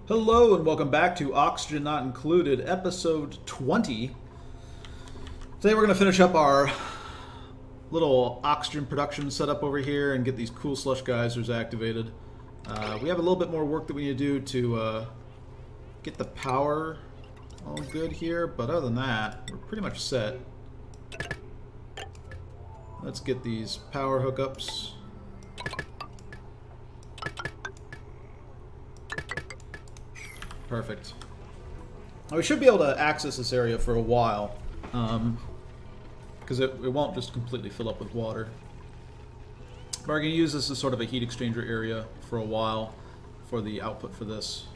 Hello and welcome back to Oxygen Not Included, episode 20. Today we're going to finish up our little oxygen production setup over here and get these cool slush geysers activated. We have a little bit more work that we need to do to get the power all good here, but other than that, we're pretty much set. Let's get these power hookups. Perfect. We should be able to access this area for a while, because it won't just completely fill up with water. But we're going to use this as sort of a heat exchanger area for a while for the output for this.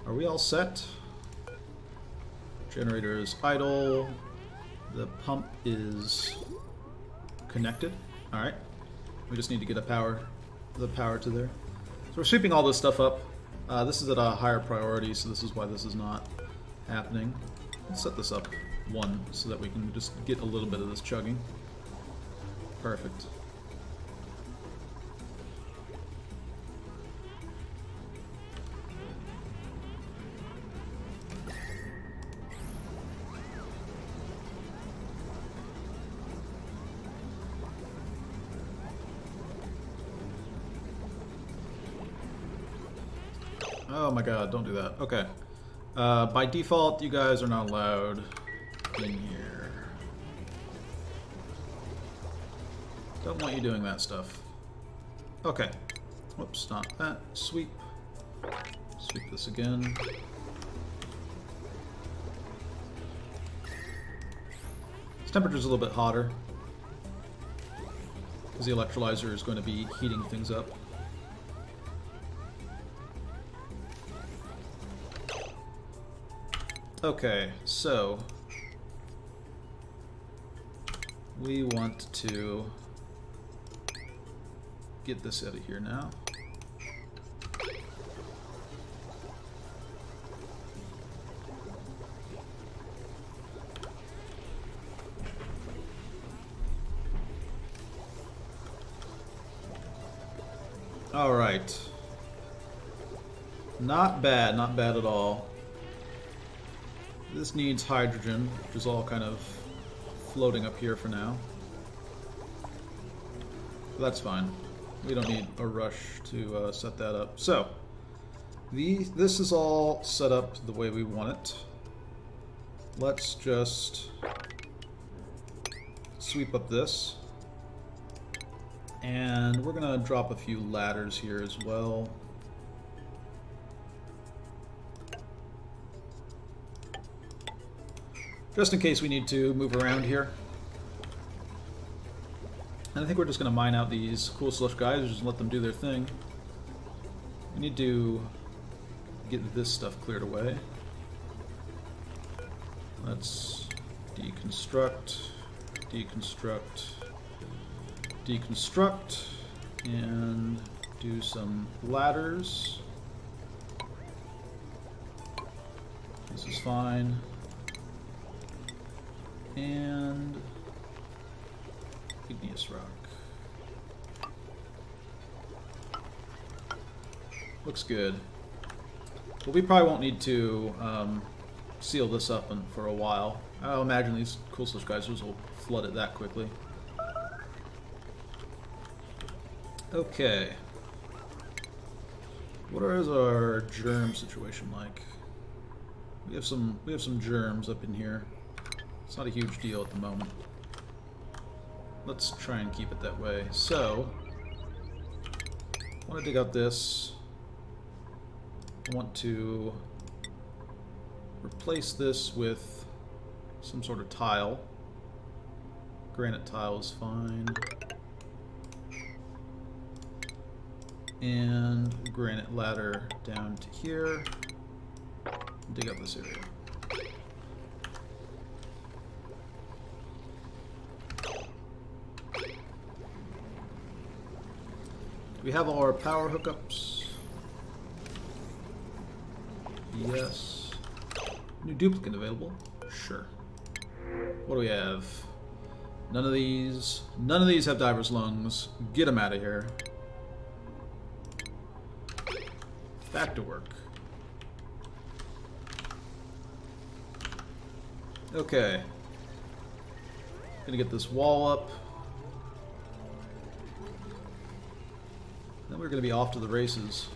Are we all set? Generator is idle. The pump is connected. Alright. We just need to get the power to there. So we're sweeping all this stuff up. This is at a higher priority, so this is why this is not happening. Let's set this up 1 so that we can just get a little bit of this chugging. Perfect. Oh my god, don't do that. Okay. By default, you guys are not allowed in here. Don't want you doing that stuff. Okay. Whoops, not that. Sweep. Sweep this again. This temperature's a little bit hotter, because the electrolyzer is going to be heating things up. Okay, so we want to get this out of here now. All right. Not bad at all. This needs hydrogen, which is all kind of floating up here for now. But that's fine. We don't need a rush to set that up. So, this is all set up the way we want it. Let's just sweep up this. And we're going to drop a few ladders here as well. Just in case we need to move around here. And I think we're just going to mine out these cool slush geysers and let them do their thing. We need to get this stuff cleared away. Let's deconstruct, deconstruct, deconstruct, and do some ladders. This is fine. And igneous rock. Looks good. But we probably won't need to seal this up for a while. I'll imagine these cool slush geysers will flood it that quickly. Okay. What is our germ situation like? We have some germs up in here. It's not a huge deal at the moment. Let's try and keep it that way. So, I want to dig out this. I want to replace this with some sort of tile. Granite tile is fine. And granite ladder down to here. Dig up this area. We have all our power hookups. Yes. New duplicate available? Sure. What do we have? None of these. None of these have diver's lungs. Get them out of here. Back to work. Okay. Gonna get this wall up. Then we're gonna be off to the races.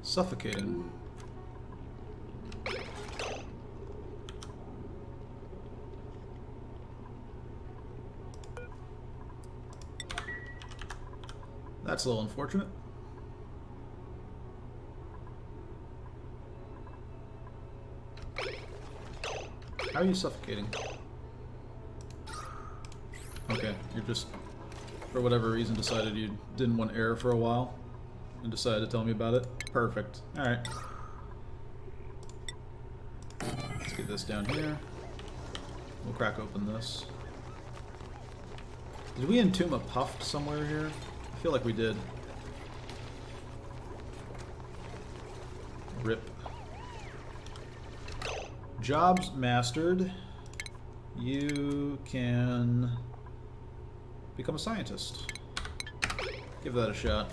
Suffocating. That's a little unfortunate. How are you suffocating? Okay, you're just, for whatever reason, decided you didn't want air for a while and decided to tell me about it. Perfect. Alright. Let's get this down here. We'll crack open this. Did we entomb a puffed somewhere here? I feel like we did. Rip. Jobs mastered. You can become a scientist. Give that a shot.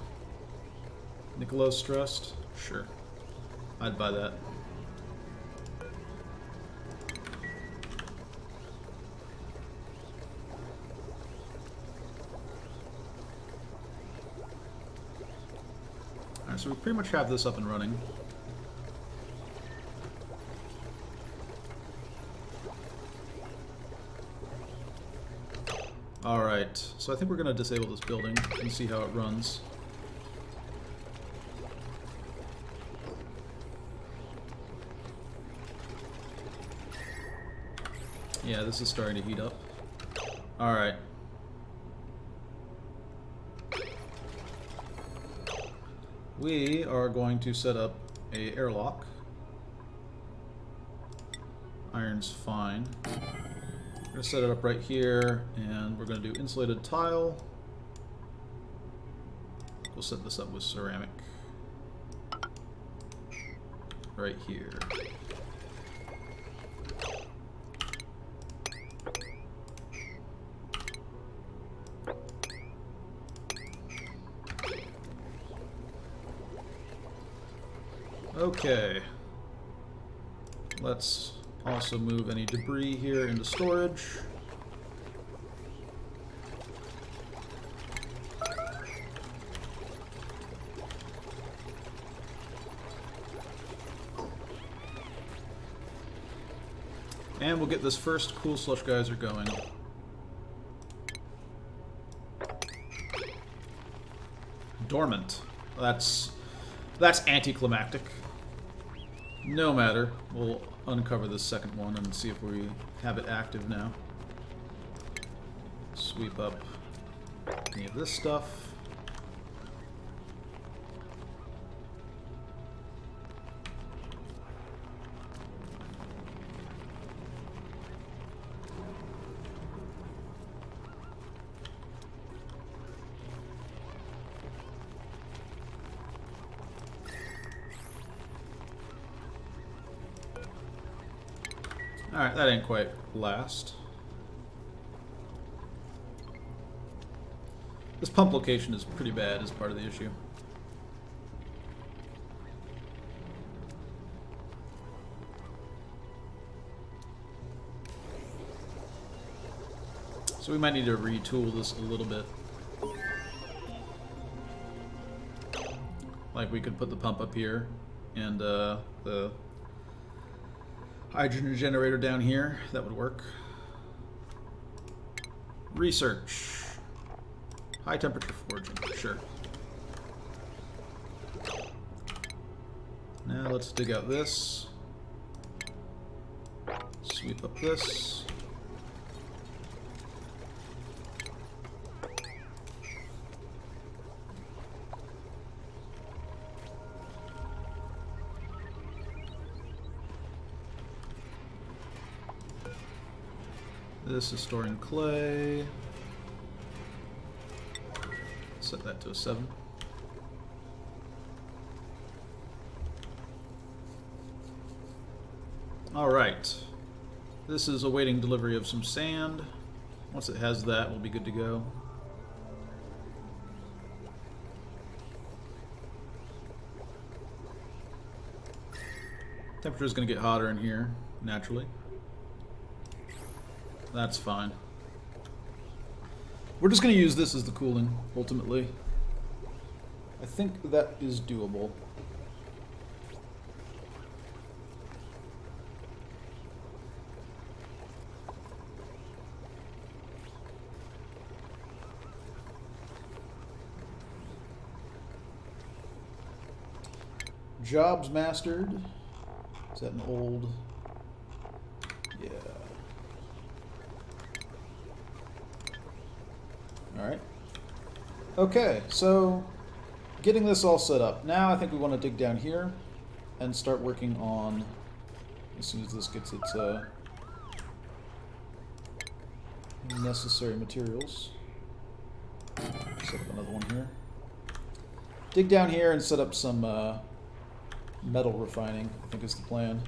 Nicolo's stressed? Sure. I'd buy that. Alright, so we pretty much have this up and running. Alright, so I think we're going to disable this building and see how it runs. Yeah, this is starting to heat up. Alright. We are going to set up a airlock. Iron's fine. We're going to set it up right here, and we're going to do insulated tile. We'll set this up with ceramic. Right here. Okay. Let's also move any debris here into storage. And we'll get this first cool slush geyser going. Dormant. That's anticlimactic. No matter. We'll uncover this second one and see if we have it active now. Sweep up any of this stuff. Alright, that ain't quite last. This pump location is pretty bad as part of the issue. So we might need to retool this a little bit. Like we could put the pump up here and the hydrogen generator down here. That would work. Research. High temperature forging. Sure. Now let's dig out this. Sweep up this. This is storing clay. Set that to a 7. Alright. This is awaiting delivery of some sand. Once it has that, we'll be good to go. Temperature is going to get hotter in here, naturally. That's fine. We're just going to use this as the cooling, ultimately. I think that is doable. Jobs mastered. Is that an old? Yeah. Alright. Okay, so getting this all set up. Now I think we want to dig down here and start working on, as soon as this gets its necessary materials. Set up another one here. Dig down here and set up some metal refining, I think is the plan.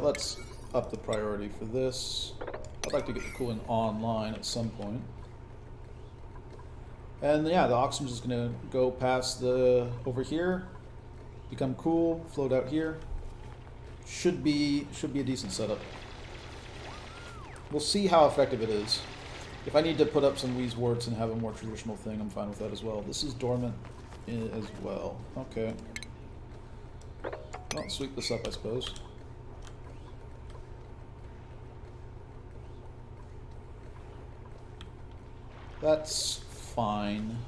Let's up the priority for this. I'd like to get the cooling online at some point. And yeah, the oxygen is going to go past the over here, become cool, float out here. Should be a decent setup. We'll see how effective it is. If I need to put up some Weezeworts and have a more traditional thing, I'm fine with that as well. This is dormant as well. Okay. Well, sweep this up, I suppose. That's fine.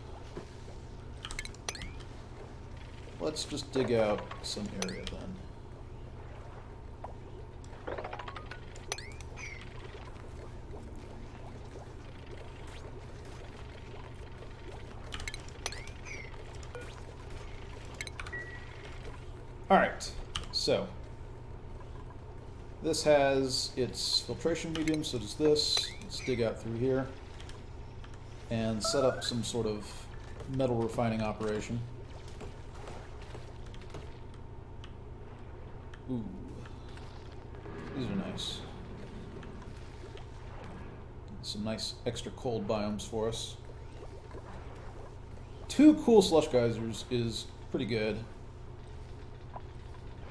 Let's just dig out some area then. Alright, so this has its filtration medium, so does this. Let's dig out through here and set up some sort of metal refining operation. Ooh, these are nice. Some nice extra cold biomes for us. 2 cool slush geysers is pretty good.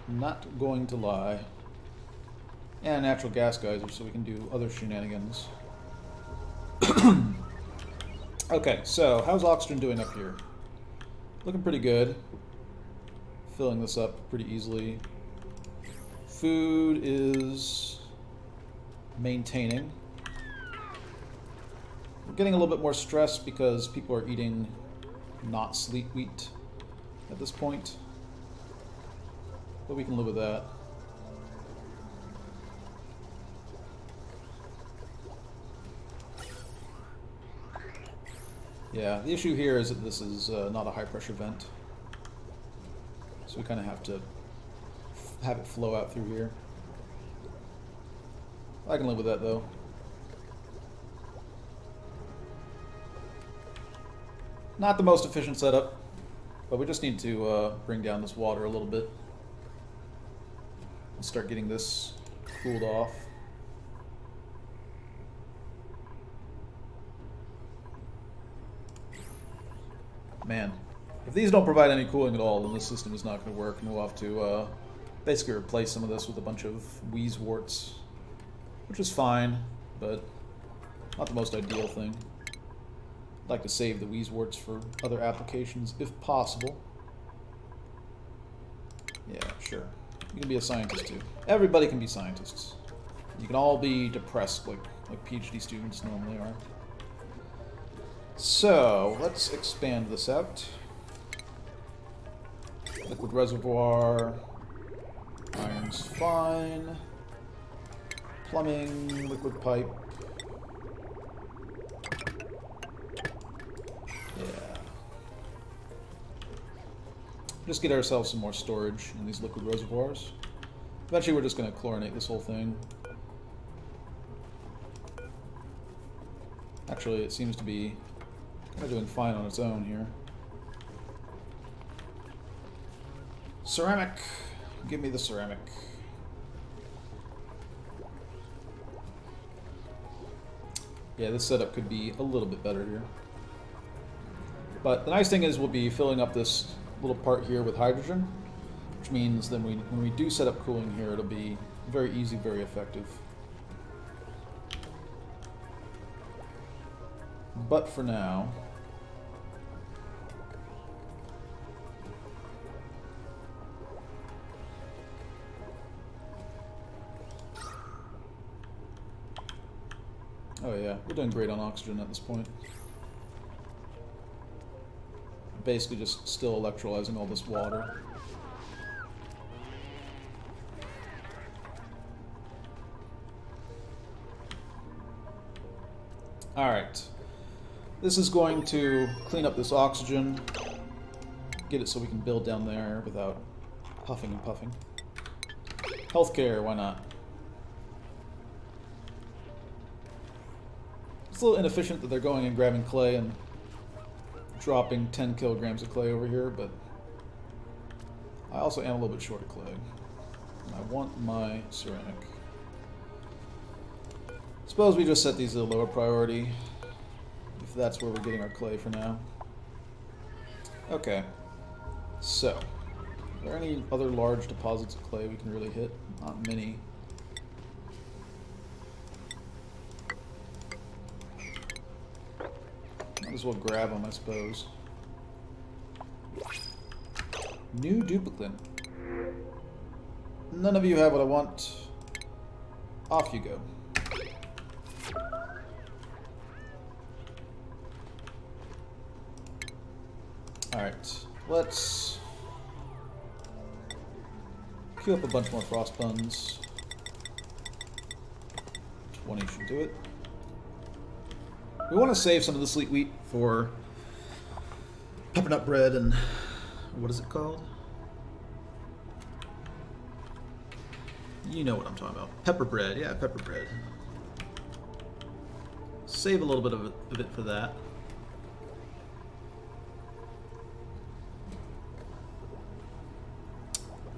Not going to lie. And natural gas geysers, so we can do other shenanigans. Okay, so how's oxygen doing up here? Looking pretty good. Filling this up pretty easily. Food is maintaining. We're getting a little bit more stress because people are eating not sleet wheat at this point. But we can live with that. Yeah, the issue here is that this is not a high pressure vent. So we kind of have to have it flow out through here. I can live with that though. Not the most efficient setup, but we just need to bring down this water a little bit. And start getting this cooled off. Man, if these don't provide any cooling at all, then this system is not going to work, and we'll have to basically replace some of this with a bunch of Weezeworts, which is fine, but not the most ideal thing. I'd like to save the Weezeworts for other applications, if possible. Yeah, sure. You can be a scientist, too. Everybody can be scientists. You can all be depressed like PhD students normally are. So, let's expand this out. Liquid reservoir. Iron's fine. Plumbing, liquid pipe. Yeah. Just get ourselves some more storage in these liquid reservoirs. Eventually we're just going to chlorinate this whole thing. Actually, it seems to be kind of doing fine on its own here. Ceramic! Give me the ceramic. Yeah, this setup could be a little bit better here. But the nice thing is we'll be filling up this little part here with hydrogen, which means then when we do set up cooling here, it'll be very easy, very effective. But for now, oh yeah, we're doing great on oxygen at this point. Basically just still electrolyzing all this water. Alright. This is going to clean up this oxygen, get it so we can build down there without huffing and puffing. Healthcare, why not? It's a little inefficient that they're going and grabbing clay and dropping 10 kilograms of clay over here, but I also am a little bit short of clay. And I want my ceramic. Suppose we just set these at a lower priority, if that's where we're getting our clay for now. Okay, so, are there any other large deposits of clay we can really hit? Not many. Might as well grab them, I suppose. New duplicate. None of you have what I want. Off you go. Alright, let's queue up a bunch more frost buns. 20 should do it. We want to save some of the sleet wheat for peppernut bread and what is it called? You know what I'm talking about. Pepper bread, yeah, pepper bread. Save a little bit of it for that.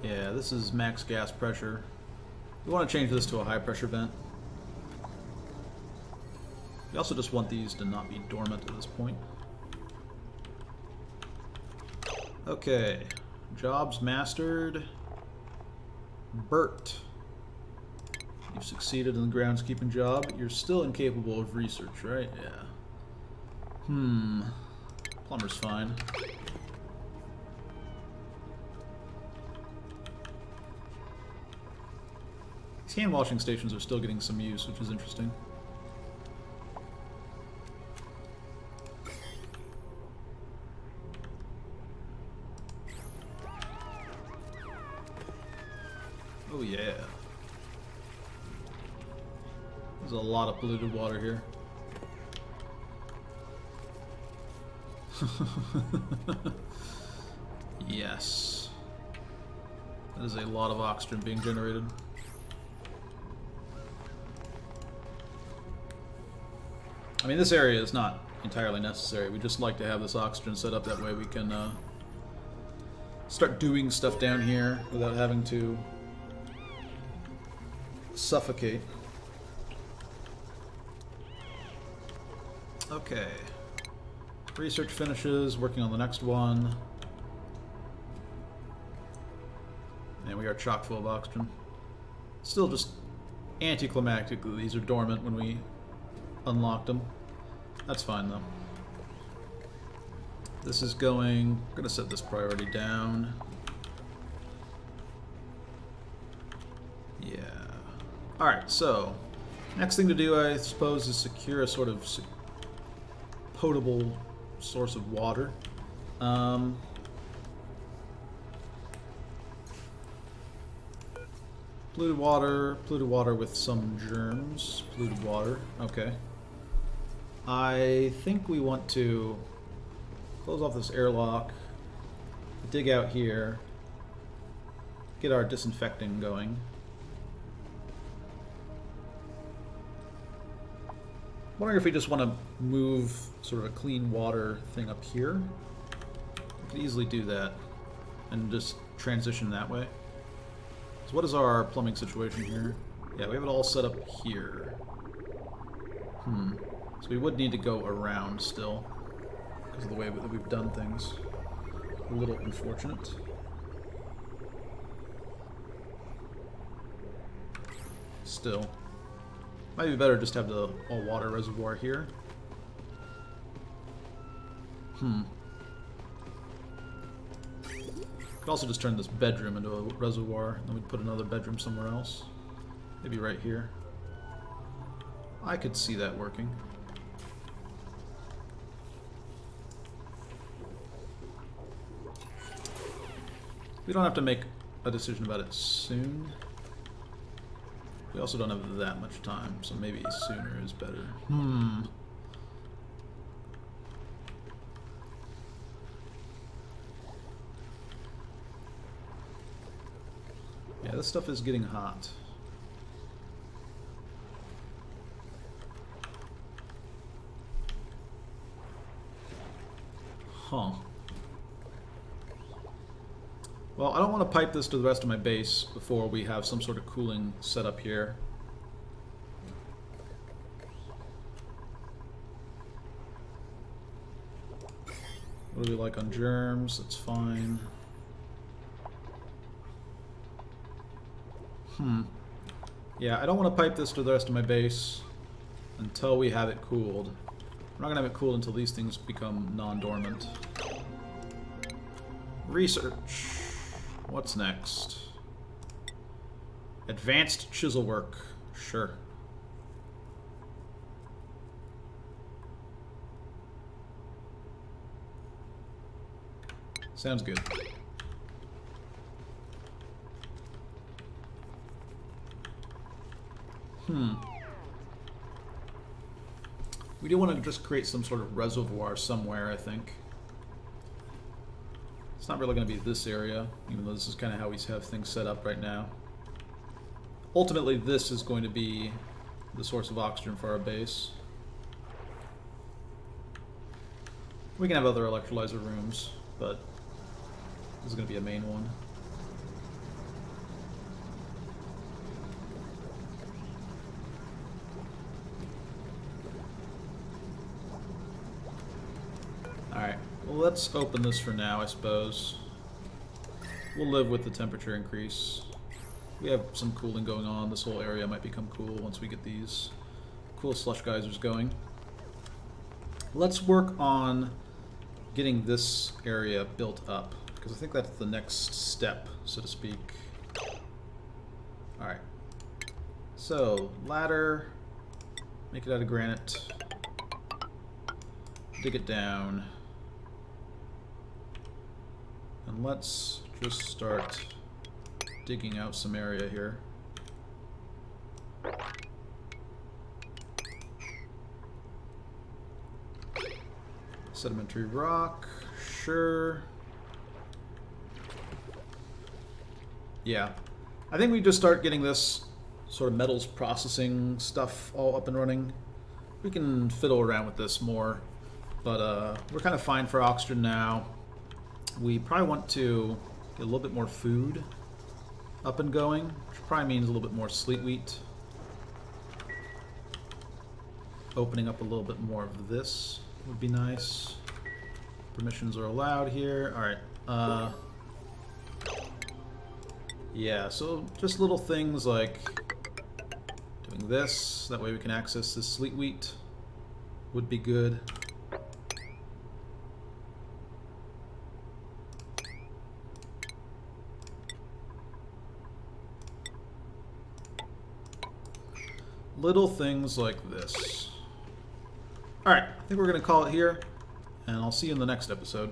Yeah, this is max gas pressure. We want to change this to a high pressure vent. We also just want these to not be dormant at this point. Okay, jobs mastered. Bert, you've succeeded in the groundskeeping job. You're still incapable of research, right? Yeah. Plumber's fine. These hand washing stations are still getting some use, which is interesting. Oh yeah. There's a lot of polluted water here. Yes. That is a lot of oxygen being generated. I mean, this area is not entirely necessary. We just like to have this oxygen set up, that way we can start doing stuff down here without having to suffocate. Okay. Research finishes, working on the next one. And we are chock full of oxygen. Still just anticlimactically, these are dormant when we unlocked them. That's fine though. This is going... I'm gonna set this priority down. Yeah. Alright, so next thing to do, I suppose, is secure a sort of potable source of water. Polluted water with some germs. Polluted water, okay. I think we want to close off this airlock, dig out here, get our disinfecting going. Wondering if we just want to move sort of a clean water thing up here. We could easily do that and just transition that way. So what is our plumbing situation here? Yeah, we have it all set up here. So we would need to go around still because of the way that we've done things. A little unfortunate. Still. Might be better just to have the all-water reservoir here. Could also just turn this bedroom into a reservoir, then we'd put another bedroom somewhere else. Maybe right here. I could see that working. We don't have to make a decision about it soon. We also don't have that much time, so maybe sooner is better. Yeah, this stuff is getting hot. Well, I don't want to pipe this to the rest of my base before we have some sort of cooling set up here. What do we like on germs? That's fine. Yeah, I don't want to pipe this to the rest of my base until we have it cooled. We're not going to have it cooled until these things become non-dormant. Research. What's next? Advanced chisel work. Sure. Sounds good. We do want to just create some sort of reservoir somewhere, I think. It's not really going to be this area, even though this is kind of how we have things set up right now. Ultimately, this is going to be the source of oxygen for our base. We can have other electrolyzer rooms, but this is going to be a main one. Alright, well, let's open this for now, I suppose. We'll live with the temperature increase. We have some cooling going on. This whole area might become cool once we get these cool slush geysers going. Let's work on getting this area built up, because I think that's the next step, so to speak. Alright. So, ladder. Make it out of granite. Dig it down. And let's just start digging out some area here. Sedimentary rock, sure. Yeah, I think we just start getting this sort of metals processing stuff all up and running. We can fiddle around with this more, but we're kind of fine for oxygen now. We probably want to get a little bit more food up and going, which probably means a little bit more sleet wheat. Opening up a little bit more of this would be nice. Permissions are allowed here. Alright. Yeah, so just little things like doing this. That way we can access this sleet wheat would be good. Little things like this. Alright, I think we're going to call it here, and I'll see you in the next episode.